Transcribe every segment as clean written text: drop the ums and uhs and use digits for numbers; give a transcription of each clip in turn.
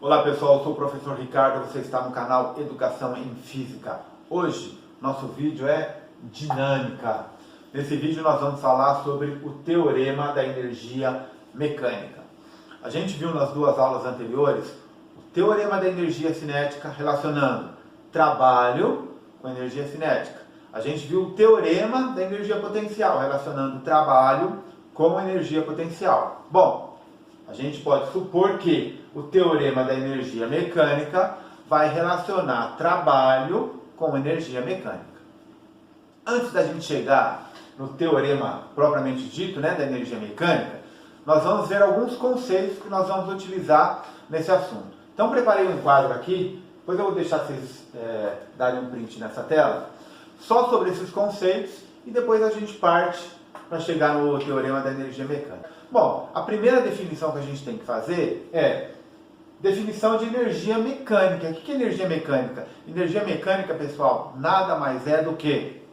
Olá pessoal, eu sou o professor Ricardo, você está no canal Educação em Física. Hoje, nosso vídeo é dinâmica. Nesse vídeo nós vamos falar sobre o teorema da energia mecânica. A gente viu nas duas aulas anteriores o teorema da energia cinética relacionando trabalho com energia cinética. A gente viu o teorema da energia potencial relacionando trabalho com energia potencial. Bom, a gente pode supor que o teorema da energia mecânica vai relacionar trabalho com energia mecânica. Antes da gente chegar no teorema propriamente dito, da energia mecânica, nós vamos ver alguns conceitos que nós vamos utilizar nesse assunto. Então preparei um quadro aqui, depois eu vou deixar vocês darem um print nessa tela, só sobre esses conceitos e depois a gente parte para chegar no teorema da energia mecânica. Bom, a primeira definição que a gente tem que fazer é definição de energia mecânica. O que é energia mecânica? Energia mecânica, pessoal, nada mais é do que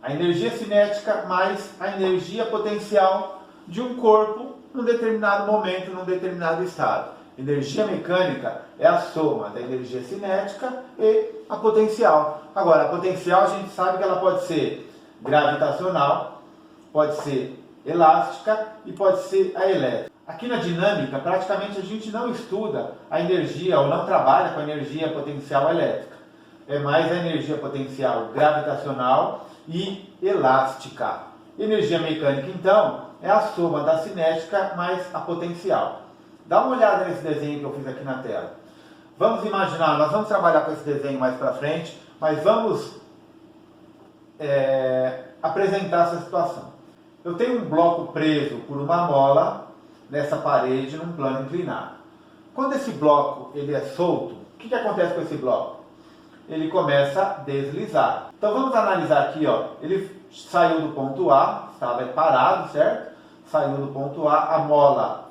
a energia cinética mais a energia potencial de um corpo num determinado momento, num determinado estado. Energia mecânica é a soma da energia cinética e a potencial. Agora, a potencial a gente sabe que ela pode ser gravitacional, pode ser elástica e pode ser a elétrica. Aqui na dinâmica, praticamente a gente não estuda a energia ou não trabalha com a energia potencial elétrica. É mais a energia potencial gravitacional e elástica. Energia mecânica, então, é a soma da cinética mais a potencial. Dá uma olhada nesse desenho que eu fiz aqui na tela. Vamos imaginar, nós vamos trabalhar com esse desenho mais para frente, mas vamos apresentar essa situação. Eu tenho um bloco preso por uma mola nessa parede num plano inclinado. Quando esse bloco ele é solto, o que acontece com esse bloco? Ele começa a deslizar. Então vamos analisar aqui, ele saiu do ponto A, estava parado, certo? Saiu do ponto A, a mola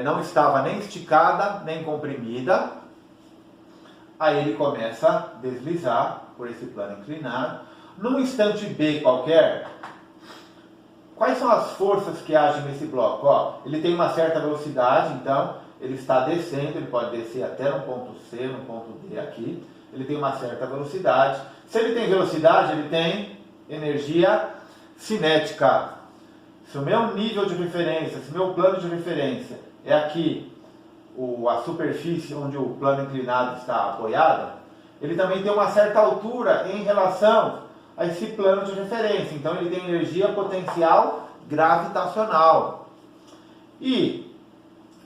não estava nem esticada, nem comprimida. Aí ele começa a deslizar por esse plano inclinado. Num instante B qualquer, quais são as forças que agem nesse bloco? Ele tem uma certa velocidade, então ele está descendo, ele pode descer até no ponto C, no ponto D aqui. Ele tem uma certa velocidade. Se ele tem velocidade, ele tem energia cinética. Se o meu nível de referência, se o meu plano de referência é aqui, a superfície onde o plano inclinado está apoiado, ele também tem uma certa altura em relação a esse plano de referência. Então ele tem energia potencial gravitacional. E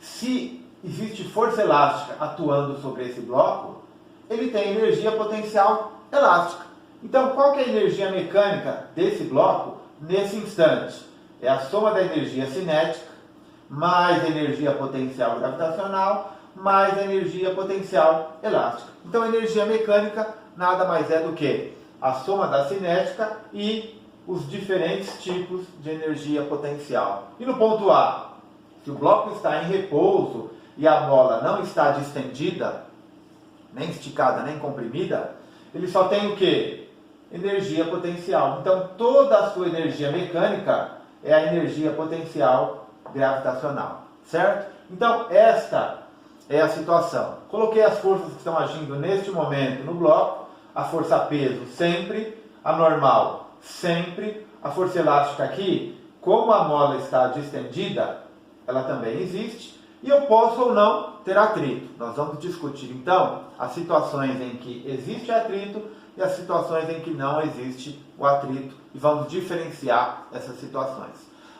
se existe força elástica atuando sobre esse bloco, ele tem energia potencial elástica. Então qual que é a energia mecânica desse bloco nesse instante? É a soma da energia cinética mais a energia potencial gravitacional mais a energia potencial elástica. Então a energia mecânica nada mais é do que a soma da cinética e os diferentes tipos de energia potencial. E no ponto A, se o bloco está em repouso e a bola não está distendida, nem esticada, nem comprimida, ele só tem o quê? Energia potencial. Então toda a sua energia mecânica é a energia potencial gravitacional, certo? Então esta é a situação. Coloquei as forças que estão agindo neste momento no bloco. A força peso sempre, a normal sempre, a força elástica aqui, como a mola está distendida, ela também existe, e eu posso ou não ter atrito. Nós vamos discutir então as situações em que existe atrito e as situações em que não existe o atrito, e vamos diferenciar essas situações.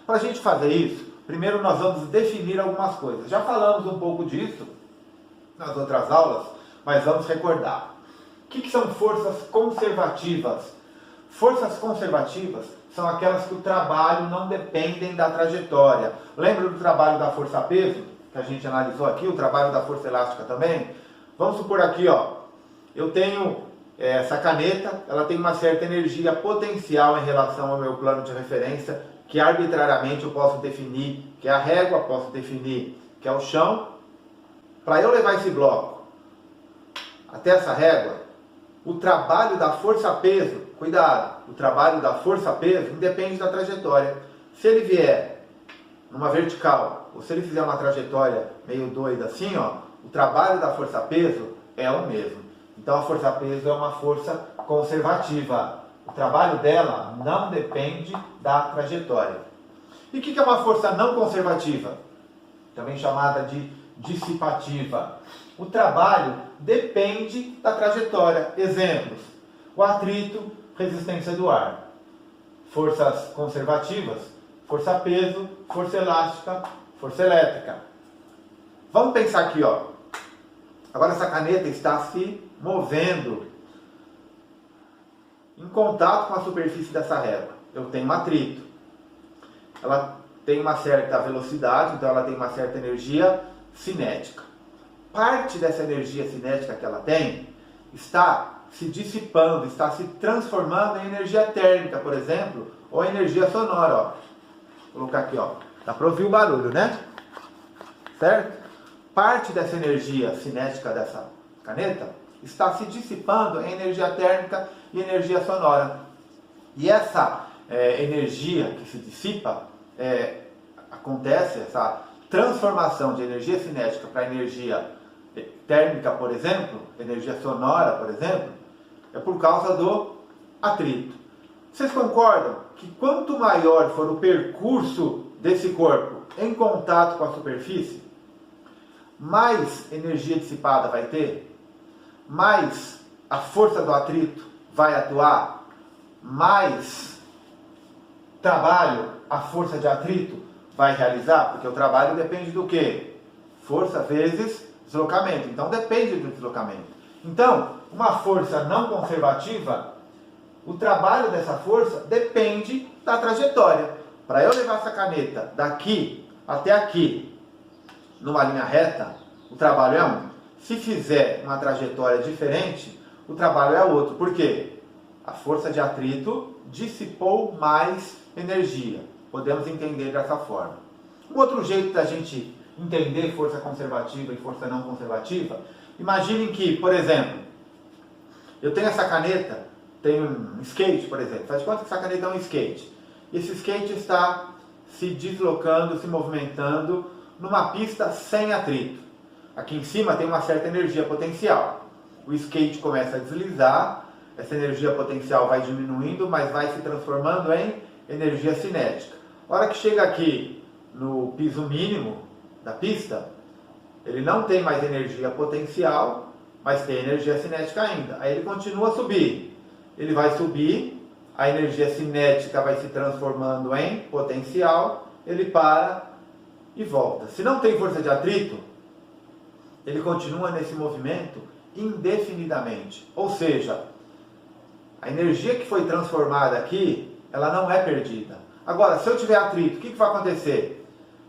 Para a gente fazer isso, primeiro nós vamos definir algumas coisas. Já falamos um pouco disso nas outras aulas, mas vamos recordar. O que são forças conservativas? Forças conservativas são aquelas que o trabalho não dependem da trajetória. Lembra do trabalho da força-peso, que a gente analisou aqui, o trabalho da força elástica também? Vamos supor aqui, eu tenho essa caneta, ela tem uma certa energia potencial em relação ao meu plano de referência, que arbitrariamente eu posso definir que é a régua, posso definir que é o chão. Para eu levar esse bloco até essa régua, o trabalho da força-peso, cuidado, o trabalho da força-peso independe da trajetória. Se ele vier numa vertical, ou se ele fizer uma trajetória meio doida assim, o trabalho da força-peso é o mesmo. Então a força-peso é uma força conservativa. O trabalho dela não depende da trajetória. E o que é uma força não conservativa? Também chamada de dissipativa. O trabalho depende da trajetória. Exemplos: o atrito, resistência do ar. Forças conservativas: força-peso, força elástica, força elétrica. Vamos pensar aqui, ó. Agora essa caneta está se movendo em contato com a superfície dessa régua. Eu tenho um atrito. Ela tem uma certa velocidade, então ela tem uma certa energia cinética. Parte dessa energia cinética que ela tem está se dissipando, está se transformando em energia térmica, por exemplo, ou energia sonora, ó. Vou colocar aqui, ó. Dá para ouvir o barulho, né? Certo? Parte dessa energia cinética dessa caneta está se dissipando em energia térmica e energia sonora. E essa energia que se dissipa, acontece, essa transformação de energia cinética para energia térmica, por exemplo, energia sonora, por exemplo, é por causa do atrito. Vocês concordam que quanto maior for o percurso desse corpo em contato com a superfície, mais energia dissipada vai ter, mais a força do atrito vai atuar, mais trabalho a força de atrito vai realizar? Porque o trabalho depende do quê? Força vezes deslocamento. Então depende do deslocamento. Então, uma força não conservativa, o trabalho dessa força depende da trajetória. Para eu levar essa caneta daqui até aqui, numa linha reta, o trabalho é um. Se fizer uma trajetória diferente, o trabalho é outro. Por quê? A força de atrito dissipou mais energia. Podemos entender dessa forma. Um outro jeito da gente entender força conservativa e força não conservativa, imaginem que, por exemplo, eu tenho essa caneta, tem um skate, por exemplo. Faz de conta que essa caneta é um skate. Esse skate está se deslocando, se movimentando numa pista sem atrito. Aqui em cima tem uma certa energia potencial. O skate começa a deslizar, essa energia potencial vai diminuindo, mas vai se transformando em energia cinética. A hora que chega aqui no piso mínimo da pista, ele não tem mais energia potencial, mas tem energia cinética ainda. Aí ele continua a subir. Ele vai subir, a energia cinética vai se transformando em potencial, ele para e volta. Se não tem força de atrito, ele continua nesse movimento indefinidamente. Ou seja, a energia que foi transformada aqui, ela não é perdida. Agora, se eu tiver atrito, o que vai acontecer?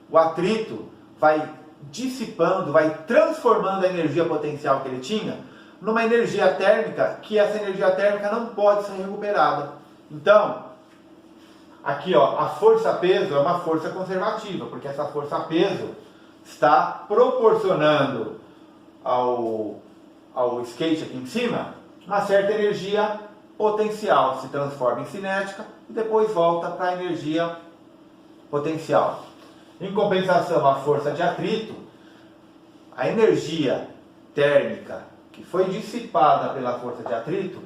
O atrito vai dissipando, vai transformando a energia potencial que ele tinha numa energia térmica, que essa energia térmica não pode ser recuperada. Então, aqui, ó, a força-peso é uma força conservativa, porque essa força-peso está proporcionando ao skate aqui em cima uma certa energia potencial, se transforma em cinética e depois volta para a energia potencial. Em compensação, a força de atrito, a energia térmica que foi dissipada pela força de atrito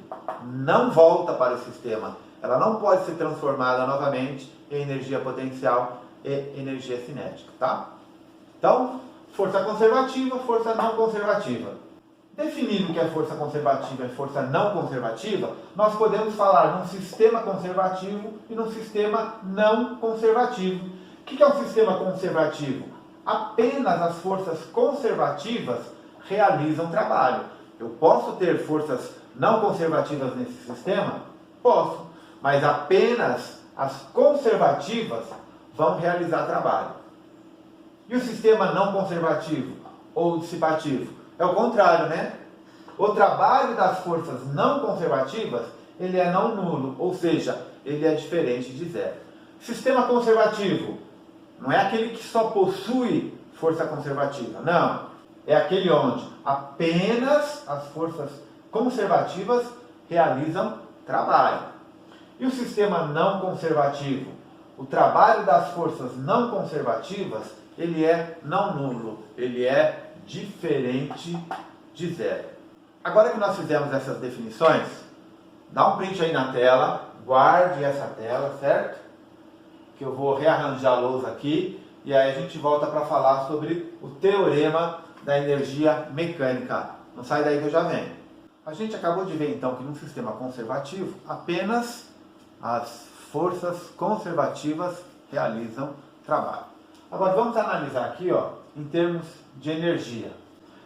não volta para o sistema. Ela não pode ser transformada novamente em energia potencial e energia cinética, tá? Então, força conservativa, força não conservativa. Definindo o que é força conservativa e força não conservativa, nós podemos falar num sistema conservativo e num sistema não conservativo. O que é um sistema conservativo? Apenas as forças conservativas realizam trabalho. Eu posso ter forças não conservativas nesse sistema? Posso, mas apenas as conservativas vão realizar trabalho. E o sistema não conservativo ou dissipativo? É o contrário, né? O trabalho das forças não conservativas, ele é não nulo, ou seja, ele é diferente de zero. Sistema conservativo não é aquele que só possui força conservativa, não. É aquele onde apenas as forças conservativas realizam trabalho. E o sistema não conservativo? O trabalho das forças não conservativas, ele é não nulo, ele é diferente de zero. Agora que nós fizemos essas definições, dá um print aí na tela, guarde essa tela, certo? Que eu vou rearranjar a lousa aqui e aí a gente volta para falar sobre o teorema da energia mecânica. Não sai daí que eu já venho. A gente acabou de ver então que num sistema conservativo, apenas as forças conservativas realizam trabalho. Agora vamos analisar aqui, ó, em termos de energia.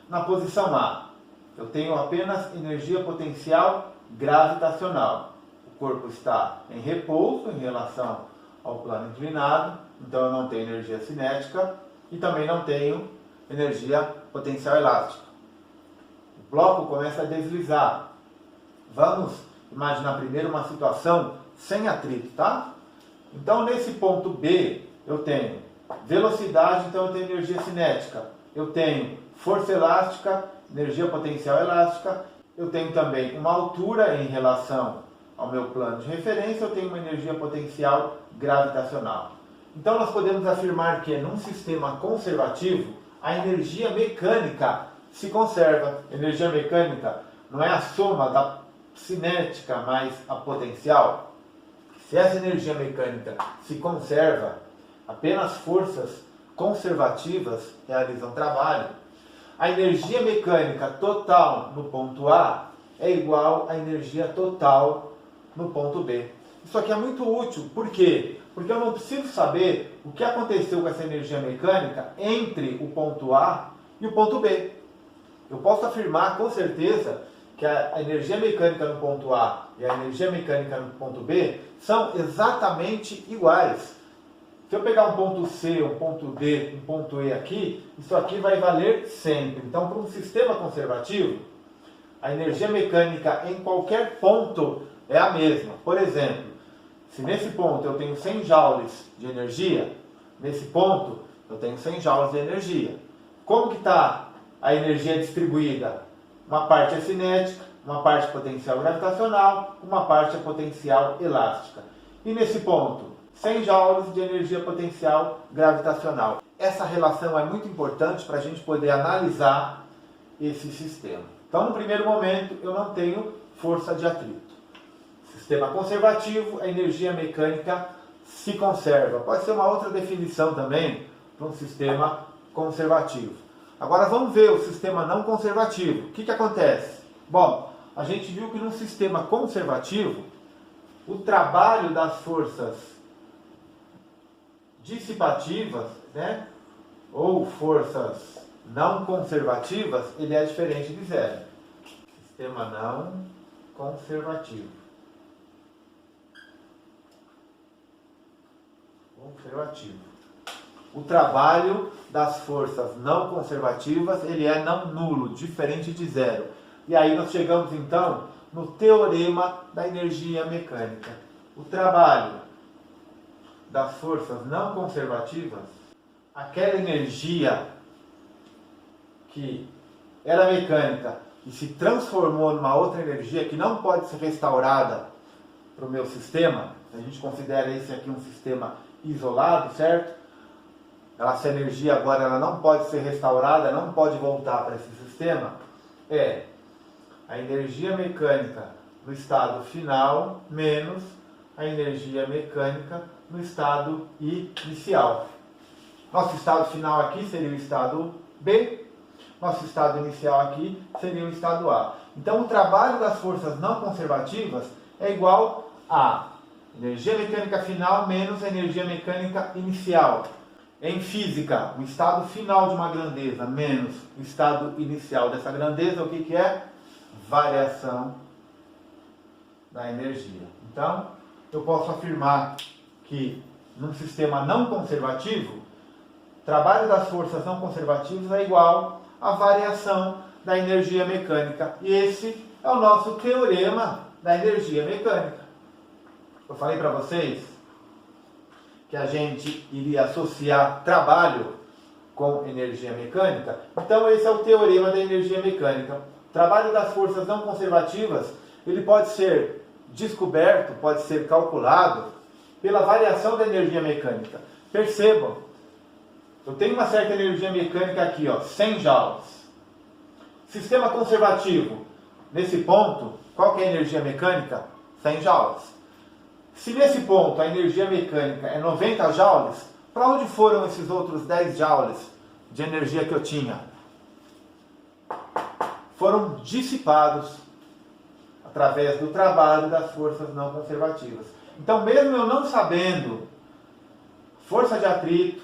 Na posição A, eu tenho apenas energia potencial gravitacional. O corpo está em repouso em relação ao plano inclinado, então eu não tenho energia cinética e também não tenho energia potencial elástica. O bloco começa a deslizar. Vamos imaginar primeiro uma situação sem atrito, tá? Então nesse ponto B eu tenho velocidade, então eu tenho energia cinética. Eu tenho força elástica, energia potencial elástica. Eu tenho também uma altura em relação ao meu plano de referência, eu tenho uma energia potencial gravitacional. Então nós podemos afirmar que num sistema conservativo, a energia mecânica se conserva. Energia mecânica não é a soma da cinética mais a potencial. Se essa energia mecânica se conserva, apenas forças conservativas realizam trabalho. A energia mecânica total no ponto A é igual à energia total no ponto B. Isso aqui é muito útil. Por quê? Porque eu não preciso saber o que aconteceu com essa energia mecânica entre o ponto A e o ponto B. Eu posso afirmar com certeza que a energia mecânica no ponto A e a energia mecânica no ponto B são exatamente iguais. Se eu pegar um ponto C, um ponto D, um ponto E aqui, isso aqui vai valer sempre. Então, para um sistema conservativo, a energia mecânica em qualquer ponto é a mesma. Por exemplo, se nesse ponto eu tenho 100 joules de energia, nesse ponto eu tenho 100 joules de energia. Como que está a energia distribuída? Uma parte é cinética, uma parte potencial gravitacional, uma parte é potencial elástica. E nesse ponto, 100 joules de energia potencial gravitacional. Essa relação é muito importante para a gente poder analisar esse sistema. Então, no primeiro momento, eu não tenho força de atrito. Sistema conservativo, a energia mecânica se conserva. Pode ser uma outra definição também para um sistema conservativo. Agora vamos ver o sistema não conservativo. O que acontece? Bom, a gente viu que num sistema conservativo, o trabalho das forças dissipativas, né, ou forças não conservativas, ele é diferente de zero. Sistema não conservativo. O trabalho das forças não conservativas, ele é não nulo, diferente de zero. E aí nós chegamos então no teorema da energia mecânica. O trabalho das forças não conservativas, aquela energia que era mecânica e se transformou numa outra energia que não pode ser restaurada para o meu sistema, a gente considera esse aqui um sistema isolado, certo? Essa energia agora ela não pode ser restaurada, não pode voltar para esse sistema, é a energia mecânica no estado final menos a energia mecânica no estado inicial. Nosso estado final aqui seria o estado B, nosso estado inicial aqui seria o estado A. Então o trabalho das forças não conservativas é igual a energia mecânica final menos a energia mecânica inicial. Em física, o estado final de uma grandeza menos o estado inicial dessa grandeza, o que é? Variação da energia. Então, eu posso afirmar que num sistema não conservativo, o trabalho das forças não conservativas é igual à variação da energia mecânica. E esse é o nosso teorema da energia mecânica. Eu falei para vocês que a gente iria associar trabalho com energia mecânica. Então esse é o teorema da energia mecânica. O trabalho das forças não conservativas, ele pode ser descoberto, pode ser calculado pela variação da energia mecânica. Percebam Eu tenho uma certa energia mecânica aqui, ó, 100 joules. Sistema conservativo. Nesse ponto, qual que é a energia mecânica? 100 joules. Se nesse ponto a energia mecânica é 90 joules, para onde foram esses outros 10 joules de energia que eu tinha? Foram dissipados através do trabalho das forças não conservativas. Então, mesmo eu não sabendo força de atrito,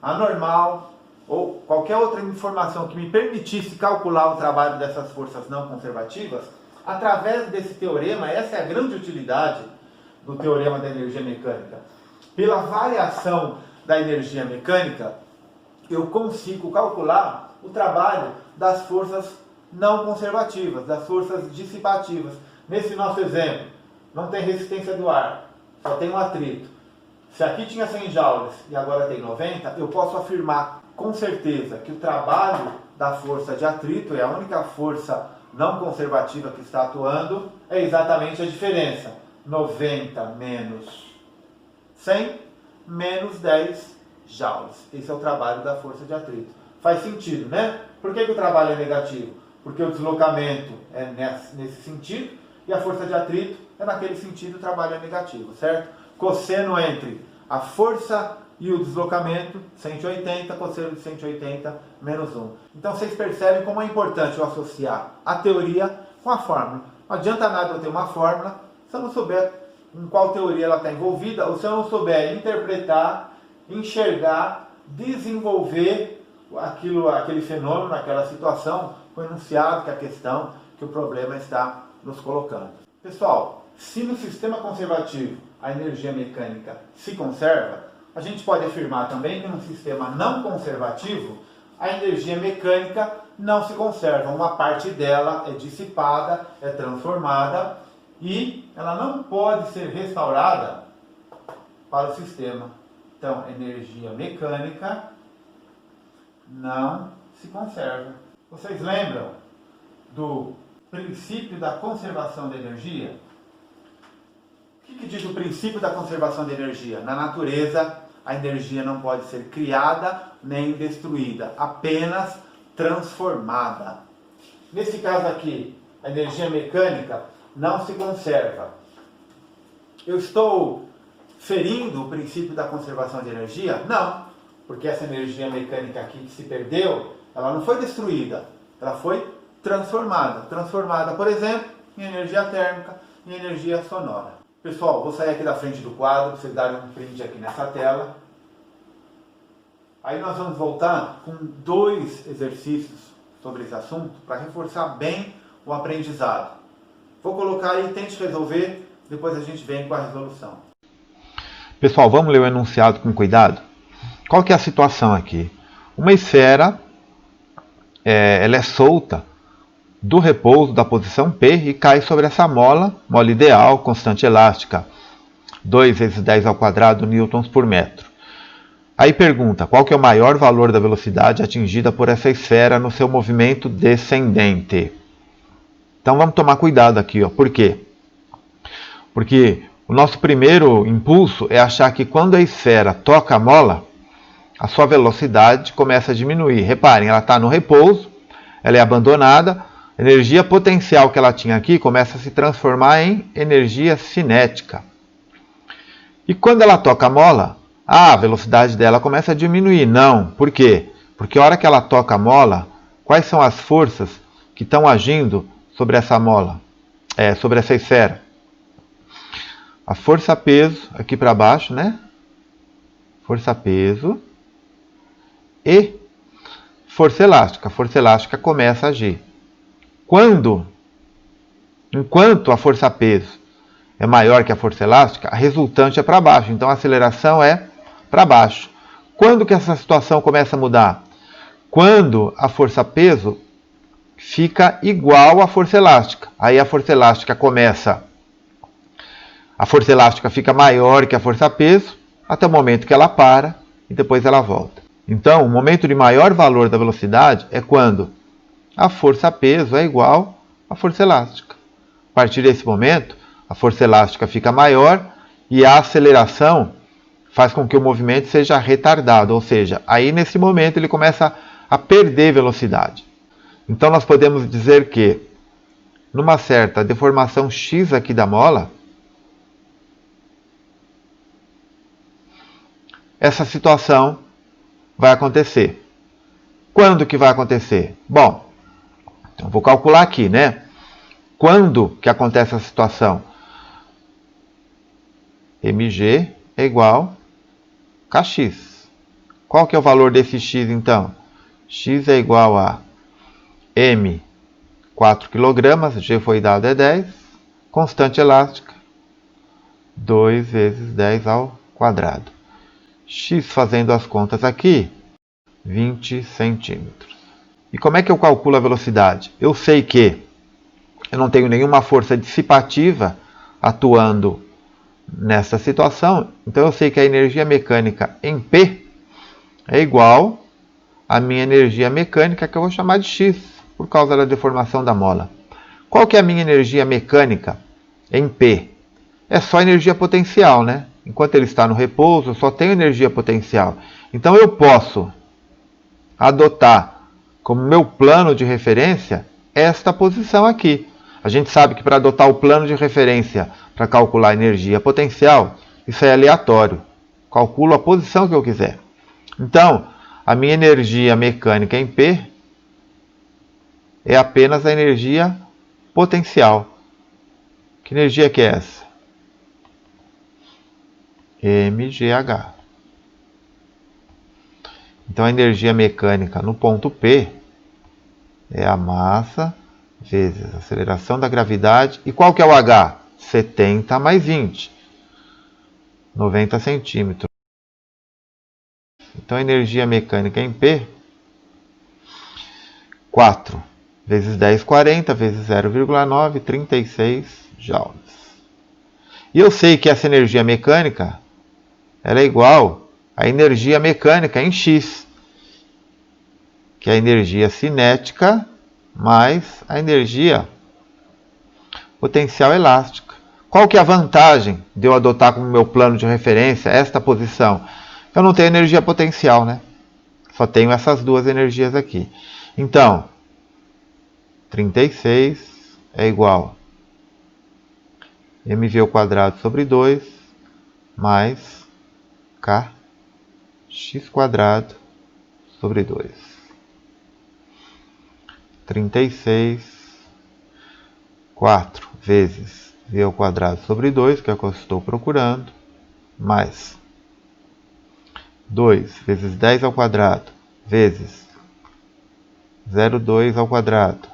anormal ou qualquer outra informação que me permitisse calcular o trabalho dessas forças não conservativas, através desse teorema, essa é a grande utilidade do teorema da energia mecânica. Pela variação da energia mecânica, eu consigo calcular o trabalho das forças não conservativas, das forças dissipativas. Nesse nosso exemplo, não tem resistência do ar, só tem um atrito. Se aqui tinha 100 joules e agora tem 90, eu posso afirmar com certeza que o trabalho da força de atrito, é a única força não conservativa que está atuando, é exatamente a diferença. 90 menos 100 menos 10 joules. Esse é o trabalho da força de atrito. Faz sentido, né? Por que o trabalho é negativo? Porque o deslocamento é nesse sentido e a força de atrito é naquele sentido, o trabalho é negativo, certo? Cosseno entre a força e o deslocamento, 180, cosseno de 180 menos 1. Então vocês percebem como é importante eu associar a teoria com a fórmula. Não adianta nada eu ter uma fórmula se eu não souber em qual teoria ela está envolvida, ou se eu não souber interpretar, enxergar, desenvolver aquele fenômeno, aquela situação, com o enunciado, que a questão, que o problema está nos colocando. Pessoal, se no sistema conservativo a energia mecânica se conserva, a gente pode afirmar também que no sistema não conservativo a energia mecânica não se conserva. Uma parte dela é dissipada, é transformada e ela não pode ser restaurada para o sistema. Então, energia mecânica não se conserva. Vocês lembram do princípio da conservação da energia? O que diz o princípio da conservação da energia? Na natureza, a energia não pode ser criada nem destruída, apenas transformada. Nesse caso aqui, a energia mecânica não se conserva. Eu estou ferindo o princípio da conservação de energia? Não, porque essa energia mecânica aqui que se perdeu, ela não foi destruída, ela foi transformada. Transformada, por exemplo, em energia térmica, em energia sonora. Pessoal, vou sair aqui da frente do quadro, para vocês darem um print aqui nessa tela. Aí nós vamos voltar com 2 exercícios sobre esse assunto, para reforçar bem o aprendizado. Vou colocar aí, tente resolver, depois a gente vem com a resolução. Pessoal, vamos ler o enunciado com cuidado? Qual que é a situação aqui? Uma esfera, ela é solta do repouso da posição P e cai sobre essa mola ideal, constante elástica, 2 vezes 10 ao quadrado newtons por metro. Aí pergunta, qual que é o maior valor da velocidade atingida por essa esfera no seu movimento descendente? Então vamos tomar cuidado aqui, ó. Por quê? Porque o nosso primeiro impulso é achar que quando a esfera toca a mola, a sua velocidade começa a diminuir. Reparem, ela está no repouso, ela é abandonada, a energia potencial que ela tinha aqui começa a se transformar em energia cinética. E quando ela toca a mola, a velocidade dela começa a diminuir. Não, por quê? Porque a hora que ela toca a mola, quais são as forças que estão agindo sobre essa mola, sobre essa esfera? A força-peso aqui para baixo, né? Força-peso e força elástica. A força elástica começa a agir. Enquanto a força-peso é maior que a força elástica, a resultante é para baixo. Então a aceleração é para baixo. Quando que essa situação começa a mudar? Quando a força-peso fica igual à força elástica. Aí a força elástica fica maior que a força-peso, até o momento que ela para e depois ela volta. Então, o momento de maior valor da velocidade é quando a força-peso é igual à força elástica. A partir desse momento, a força elástica fica maior e a aceleração faz com que o movimento seja retardado, ou seja, aí nesse momento ele começa a perder velocidade. Então nós podemos dizer que numa certa deformação x aqui da mola, essa situação vai acontecer. Quando que vai acontecer? Bom, então vou calcular aqui, né? Quando que acontece essa situação? mg é igual a kx. Qual que é o valor desse x então? X é igual a m, 4 kg, g foi dado é 10, constante elástica, 2 vezes 10 ao quadrado. X, fazendo as contas aqui, 20 centímetros. E como é que eu calculo a velocidade? Eu sei que eu não tenho nenhuma força dissipativa atuando nessa situação, então eu sei que a energia mecânica em P é igual à minha energia mecânica, que eu vou chamar de X, por causa da deformação da mola. Qual que é a minha energia mecânica em P? É só energia potencial, né? Enquanto ele está no repouso, eu só tenho energia potencial. Então eu posso adotar como meu plano de referência esta posição aqui. A gente sabe que para adotar o plano de referência para calcular a energia potencial, isso é aleatório. Calculo a posição que eu quiser. Então, a minha energia mecânica em P é apenas a energia potencial. Que energia que é essa? mgh. Então, a energia mecânica no ponto P é a massa vezes a aceleração da gravidade. E qual que é o H? 70 mais 20. 90 centímetros. Então, a energia mecânica em P, 4 vezes 10, 40, vezes 0,9, 36 joules. E eu sei que essa energia mecânica ela é igual à energia mecânica em X, que é a energia cinética mais a energia potencial elástica. Qual que é a vantagem de eu adotar como meu plano de referência esta posição? Eu não tenho energia potencial, né? Só tenho essas duas energias aqui. Então, 36 é igual a mv ao quadrado sobre 2 mais kx quadrado sobre 2. 36, 4 vezes v ao quadrado sobre 2, que é o que eu estou procurando, mais 2 vezes 10 ao quadrado, vezes 0,2 ao quadrado,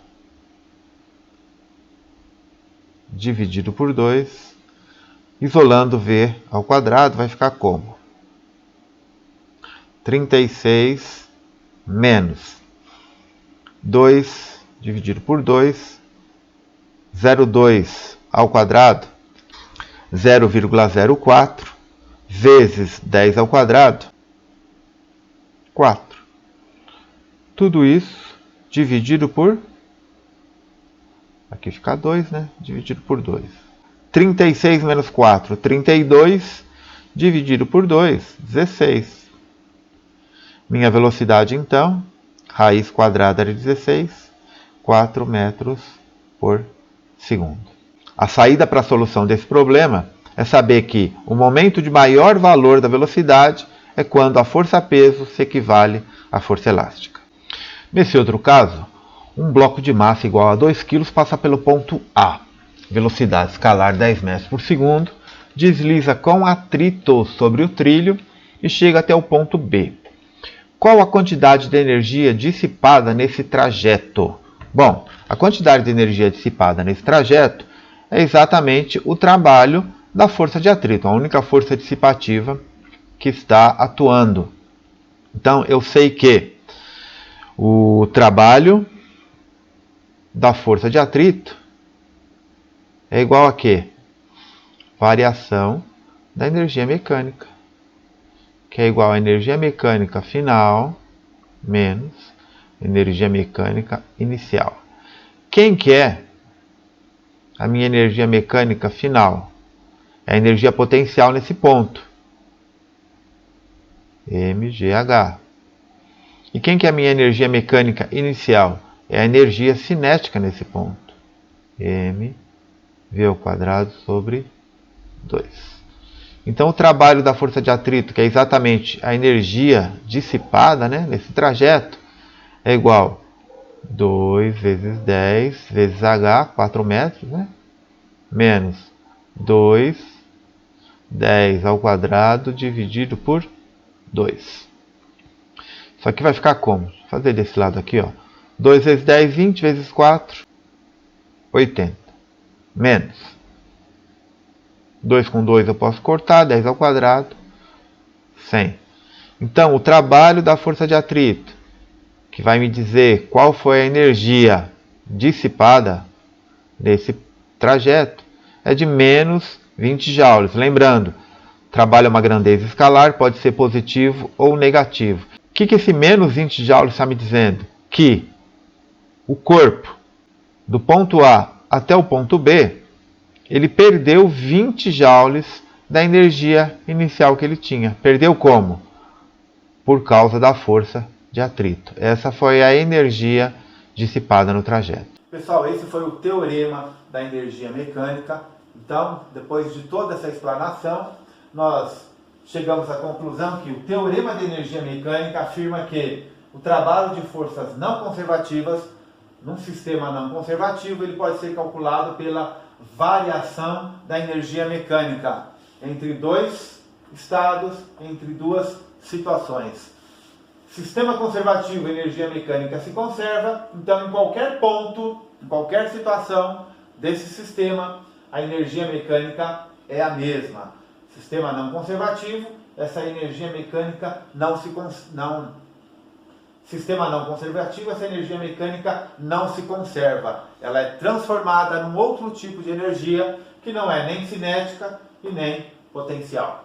dividido por 2, isolando v ao quadrado, vai ficar como? 36 menos 2 dividido por 2, 0,2 ao quadrado, 0,04, vezes 10 ao quadrado, 4. Tudo isso dividido por... Aqui fica 2, né? Dividido por 2. 36 menos 4, 32. Dividido por 2, 16. Minha velocidade, então, raiz quadrada de 16, 4 metros por segundo. A saída para a solução desse problema é saber que o momento de maior valor da velocidade é quando a força-peso se equivale à força elástica. Nesse outro caso, um bloco de massa igual a 2 kg passa pelo ponto A, velocidade escalar 10 metros por segundo, desliza com atrito sobre o trilho e chega até o ponto B. Qual a quantidade de energia dissipada nesse trajeto? Bom, a quantidade de energia dissipada nesse trajeto é exatamente o trabalho da força de atrito, a única força dissipativa que está atuando. Então, eu sei que o trabalho da força de atrito é igual a quê? Variação da energia mecânica, que é igual à energia mecânica final menos energia mecânica inicial. Quem que é a minha energia mecânica final? É a energia potencial nesse ponto. mgh. E quem que é a minha energia mecânica inicial? É a energia cinética nesse ponto. mv² sobre 2. Então o trabalho da força de atrito, que é exatamente a energia dissipada, né, nesse trajeto, é igual a 2 vezes 10 vezes h, 4 metros, né, menos 2, 10 ao quadrado dividido por 2. Isso aqui vai ficar como? Vou fazer desse lado aqui, ó. 2 vezes 10, 20 vezes 4, 80. Menos 2 com 2 eu posso cortar, 10 ao quadrado, 100. Então, o trabalho da força de atrito, que vai me dizer qual foi a energia dissipada nesse trajeto, é de menos 20 joules. Lembrando, trabalho é uma grandeza escalar, pode ser positivo ou negativo. O que esse menos 20 joules está me dizendo? Que o corpo, do ponto A até o ponto B, ele perdeu 20 joules da energia inicial que ele tinha. Perdeu como? Por causa da força de atrito. Essa foi a energia dissipada no trajeto. Pessoal, esse foi o teorema da energia mecânica. Então, depois de toda essa explanação, nós chegamos à conclusão que o teorema da energia mecânica afirma que o trabalho de forças não conservativas num sistema não conservativo ele pode ser calculado pela variação da energia mecânica entre dois estados, entre duas situações. Sistema conservativo, a energia mecânica se conserva, então em qualquer ponto, em qualquer situação desse sistema, a energia mecânica é a mesma. Sistema não conservativo, essa energia mecânica Sistema não conservativo, essa energia mecânica não se conserva. Ela é transformada num outro tipo de energia que não é nem cinética e nem potencial.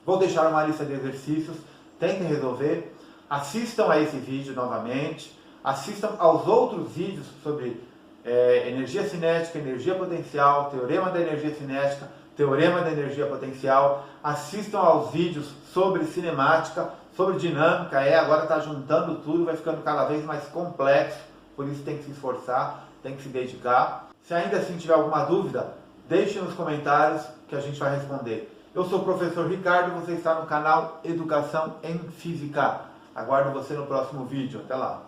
Vou deixar uma lista de exercícios, tentem resolver. Assistam a esse vídeo novamente, assistam aos outros vídeos sobre energia cinética, energia potencial, teorema da energia cinética, teorema da energia potencial. Assistam aos vídeos sobre cinemática, sobre dinâmica. Agora está juntando tudo, vai ficando cada vez mais complexo, por isso tem que se esforçar, tem que se dedicar. Se ainda assim tiver alguma dúvida, deixe nos comentários que a gente vai responder. Eu sou o professor Ricardo, você está no canal Educação em Física. Aguardo você no próximo vídeo. Até lá!